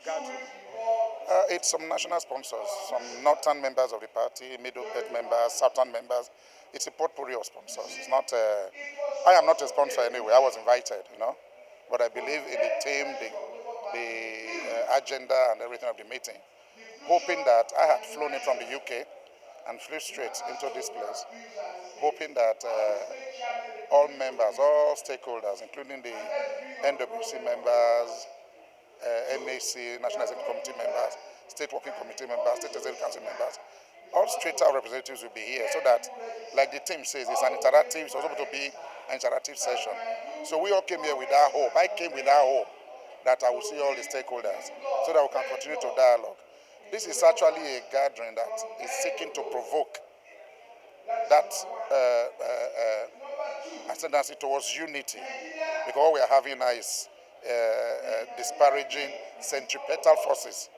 gathering? It's some national sponsors, some northern members of the party, middle belt members, southern members. It's a potpourri of sponsors. It's not. I am not a sponsor anyway. I was invited, but I believe in the theme, the agenda, and everything of the meeting. Hoping that I had flown in from the UK and flew straight into this place, hoping that all members, all stakeholders, including the NWC members, NAC, National Executive Committee members, State Working Committee members, State Executive Council members, all straight-out representatives will be here so that, like the team says, it's an interactive, it's also to be an interactive session. So we all came here with that hope. I came with that hope that I will see all the stakeholders so that we can continue to dialogue. This is actually a gathering that is seeking to provoke that ascendancy towards unity, because what we are having now is disparaging centripetal forces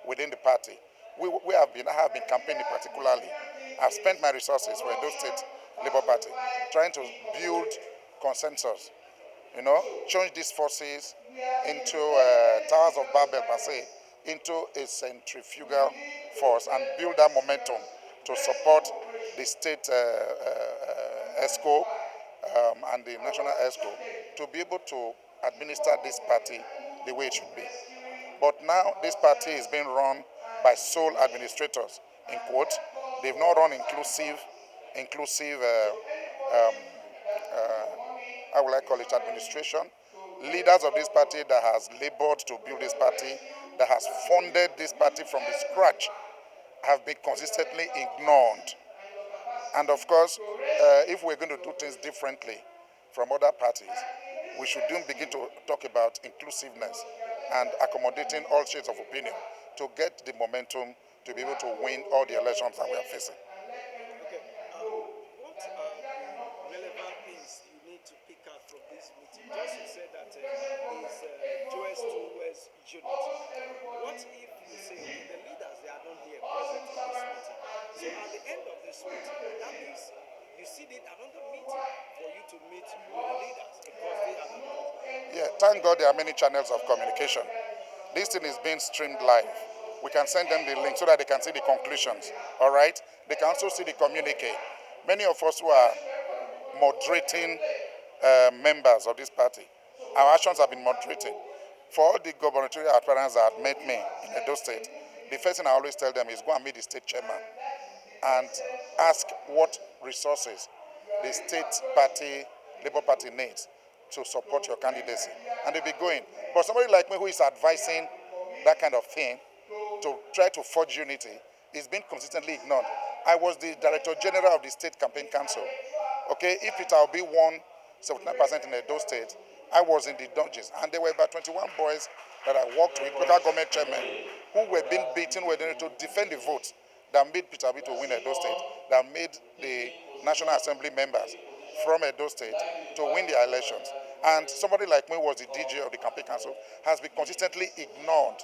within the party. I have been campaigning particularly. I've spent my resources for Edo State Labour Party trying to build consensus, change these forces into towers of Babel per se, into a centrifugal force and build that momentum to support the state ESCO and the national ESCO to be able to administer this party the way it should be. But now this party is being run by sole administrators, in quote. They've not run inclusive how will I call it, administration. Leaders of this party that has labored to build this party, that has funded this party from the scratch, have been consistently ignored. And of course, if we're going to do things differently from other parties, we should then begin to talk about inclusiveness and accommodating all shades of opinion to get the momentum to be able to win all the elections that we are facing. Okay. What are the relevant things you need to pick out from this meeting? Just you said that is Joyce towards unity. What if you say, okay, the leaders, they are not here present in this meeting. So at the end of this meeting, that means you see need another meeting for you to meet with the leaders because they are not present. Yeah, thank God there are many channels of communication. This thing is being streamed live. We can send them the link so that they can see the conclusions. All right? They can also see the communique. Many of us who are moderating members of this party, our actions have been moderating. For all the gubernatorial aspirants that have met me in Edo State, the first thing I always tell them is go and meet the state chairman and ask what resources the state party, Labour Party needs to support your candidacy. And they'll be going. But somebody like me who is advising that kind of thing to try to forge unity is being consistently ignored. I was the Director General of the State Campaign Council. Okay, if Peter Obi won 79% in Edo State, I was in the dungeons. And there were about 21 boys that I worked with, local government chairmen, who were being beaten, were to defend the votes that made Peter Obi to win Edo State, that made the National Assembly members from Edo State to win the elections. And somebody like me was the DG of the campaign council, has been consistently ignored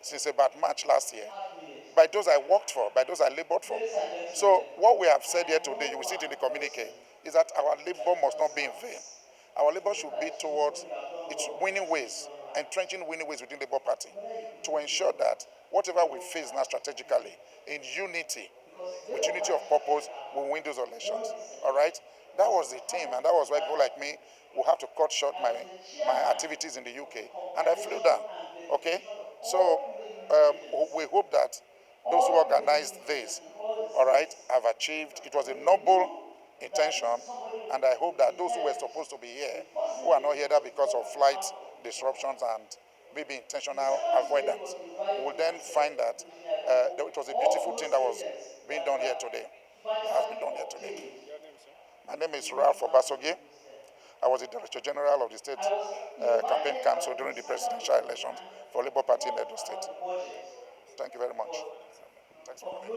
since about March last year by those I worked for, by those I labored for. So what we have said here today, you will see it in the communique, is that our labor must not be in vain. Our labor should be towards its winning ways, entrenching winning ways within the Labour Party to ensure that whatever we face now strategically, in unity, with unity of purpose, we win those elections. All right? That was the theme, and that was why people like me will have to cut short my activities in the UK, and I flew down. Okay? So we hope that those who organized this, all right, have achieved. It was a noble intention, and I hope that those who were supposed to be here, who are not here because of flight disruptions and maybe intentional avoidance, will then find that it was a beautiful thing that was being done here today. Has been done here today. Your name, sir? My name is Ralph Obasogie. I was the Director General of the State Campaign Council during the presidential elections for Labour Party in Edo State. Thank you very much. Thanks for coming.